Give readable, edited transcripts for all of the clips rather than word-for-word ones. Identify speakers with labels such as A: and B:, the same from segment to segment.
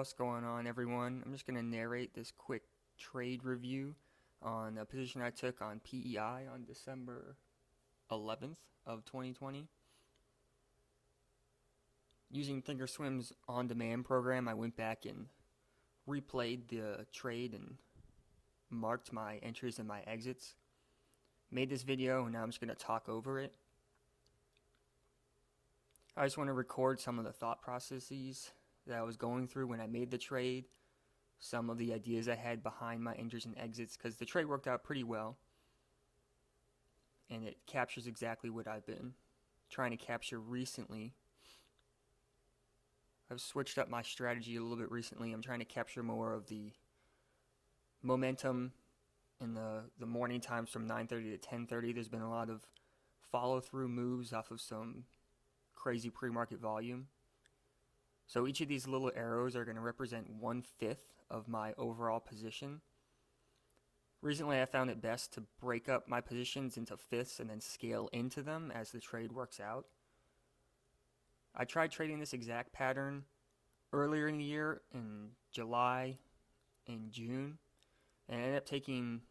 A: What's going on, everyone? I'm just going to narrate this quick trade review on a position I took on PEI on December 11th of 2020. Using Thinkorswim's on-demand program, I went back and replayed the trade and marked my entries and my exits. Made this video and now I'm just going to talk over it. I just want to record some of the thought processes that I was going through when I made the trade, some of the ideas I had behind my entries and exits, because the trade worked out pretty well and it captures exactly what I've been trying to capture recently. I've switched up my strategy a little bit recently. I'm trying to capture more of the momentum in the morning times from 9:30 to 10:30. There's been a lot of follow-through moves off of some crazy pre-market volume. So each of these little arrows are going to represent 1/5 of my overall position. Recently I found it best to break up my positions into fifths and then scale into them as the trade works out. I tried trading this exact pattern earlier in the year in July and June, and I ended up taking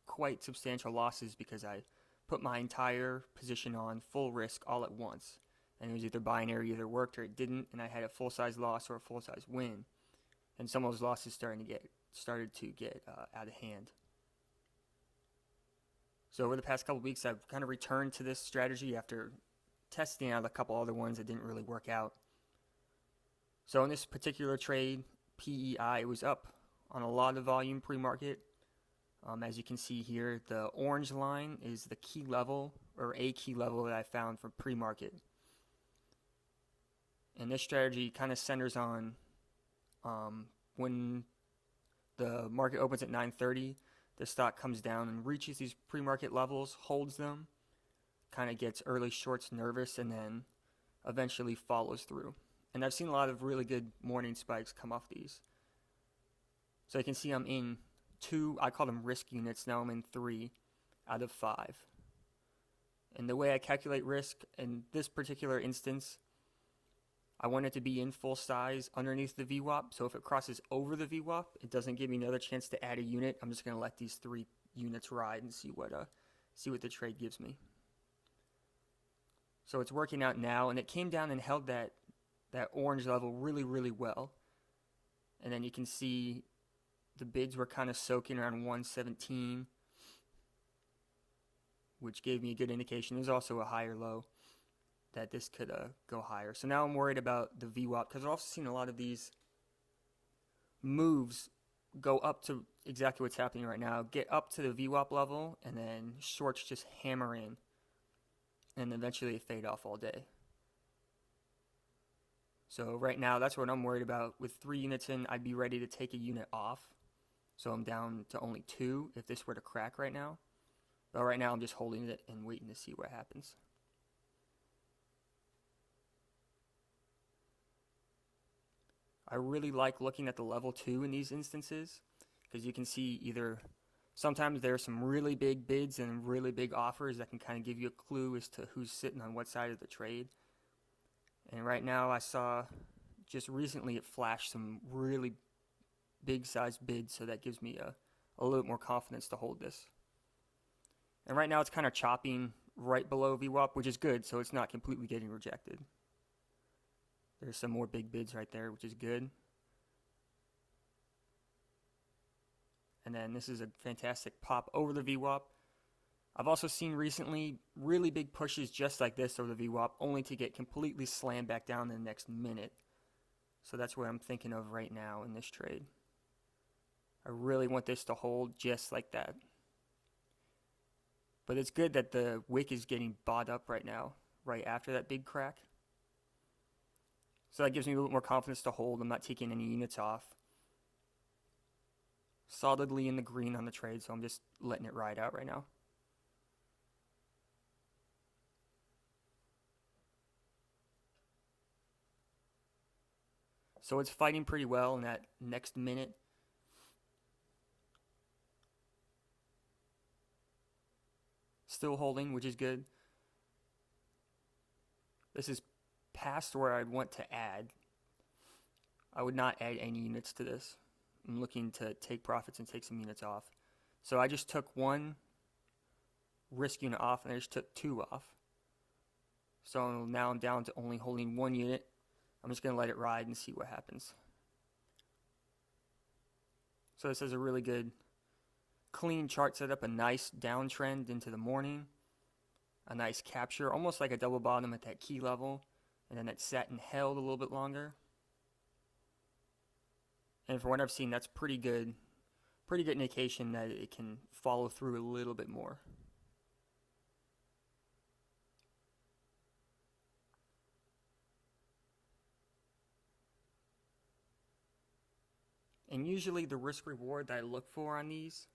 A: quite substantial losses because I put my entire position on full risk all at once. And it was either binary, either worked or it didn't, and I had a full-size loss or a full-size win. And some of those losses started to get out of hand. So over the past couple of weeks, I've kind of returned to this strategy after testing out a couple other ones that didn't really work out. So in this particular trade, PEI, it was up on a lot of volume pre-market. As you can see here, the orange line is the key level, or a key level that I found for pre-market. And this strategy kind of centers on when the market opens at 9:30, the stock comes down and reaches these pre-market levels, holds them, kind of gets early shorts nervous, and then eventually follows through. And I've seen a lot of really good morning spikes come off these. So you can see I'm in 2, I call them risk units, now I'm in 3 out of 5. And the way I calculate risk in this particular instance, I want it to be in full size underneath the VWAP, so if it crosses over the VWAP, it doesn't give me another chance to add a unit. I'm just going to let these 3 units ride and see what the trade gives me. So it's working out now, and it came down and held that orange level really, really well. And then you can see the bids were kind of soaking around 117, which gave me a good indication. There's also a higher low that this could go higher. So now I'm worried about the VWAP, because I've also seen a lot of these moves go up to exactly what's happening right now, get up to the VWAP level, and then shorts just hammer in, and eventually they fade off all day. So right now, that's what I'm worried about. With 3 units in, I'd be ready to take a unit off. So I'm down to only 2 if this were to crack right now. But right now, I'm just holding it and waiting to see what happens. I really like looking at the level 2 in these instances, because you can see either sometimes there are some really big bids and really big offers that can kind of give you a clue as to who's sitting on what side of the trade. And right now I saw just recently it flashed some really big size bids, so that gives me a little bit more confidence to hold this. And right now it's kind of chopping right below VWAP, which is good, so it's not completely getting rejected. There's some more big bids right there, which is good. And then this is a fantastic pop over the VWAP. I've also seen recently really big pushes just like this over the VWAP, only to get completely slammed back down in the next minute. So that's what I'm thinking of right now in this trade. I really want this to hold just like that. But it's good that the wick is getting bought up right now, right after that big crack. So that gives me a little more confidence to hold. I'm not taking any units off. Solidly in the green on the trade, so I'm just letting it ride out right now. So it's fighting pretty well in that next minute. Still holding, which is good. This is past where I'd want to add. I would not add any units to this. I'm looking to take profits and take some units off. So I just took one risk unit off and I just took two off. So now I'm down to only holding one unit. I'm just going to let it ride and see what happens. So this is a really good clean chart setup, a nice downtrend into the morning, a nice capture, almost like a double bottom at that key level, and then it sat and held a little bit longer. And from what I've seen, that's pretty good indication that it can follow through a little bit more. And usually the risk reward that I look for on these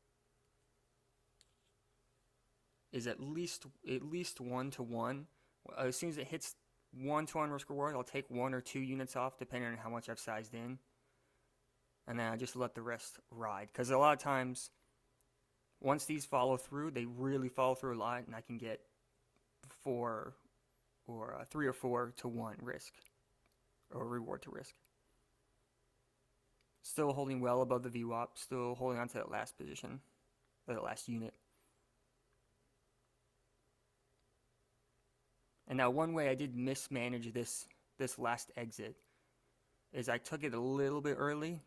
A: is at least 1-to-1. As soon as it hits 1-to-1 risk reward, I'll take 1 or 2 units off depending on how much I've sized in. And then I just let the rest ride. Because a lot of times, once these follow through, they really follow through a lot, and I can get 3 or 4 to 1 risk, or reward to risk. Still holding well above the VWAP, still holding on to that last position, or that last unit. And now one way I did mismanage this last exit is I took it a little bit early.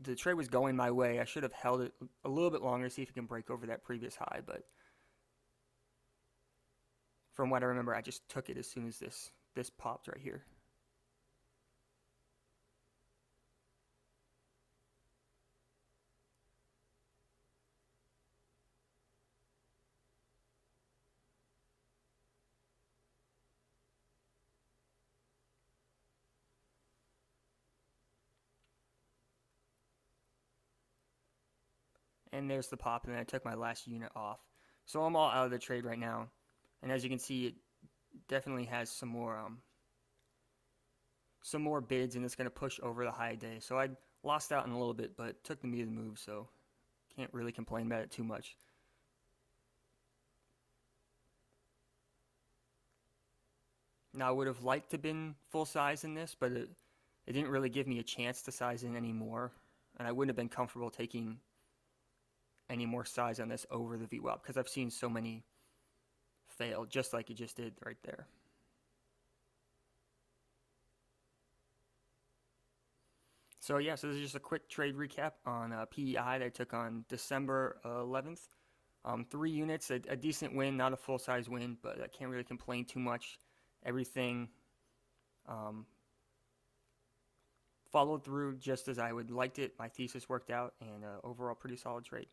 A: The trade was going my way. I should have held it a little bit longer, see if it can break over that previous high, but from what I remember, I just took it as soon as this popped right here. And there's the pop, and then I took my last unit off. So I'm all out of the trade right now. And as you can see, it definitely has some more bids, and it's going to push over the high day. So I lost out in a little bit, but took the meat of the move, so can't really complain about it too much. Now I would have liked to have been full size in this, but it didn't really give me a chance to size in anymore. And I wouldn't have been comfortable taking any more size on this over the VWAP because I've seen so many fail just like it just did right there. So yeah, so this is just a quick trade recap on PEI that I took on December 11th. 3 units, a decent win, not a full size win, but I can't really complain too much. Everything followed through just as I would liked it. My thesis worked out, and overall pretty solid trade.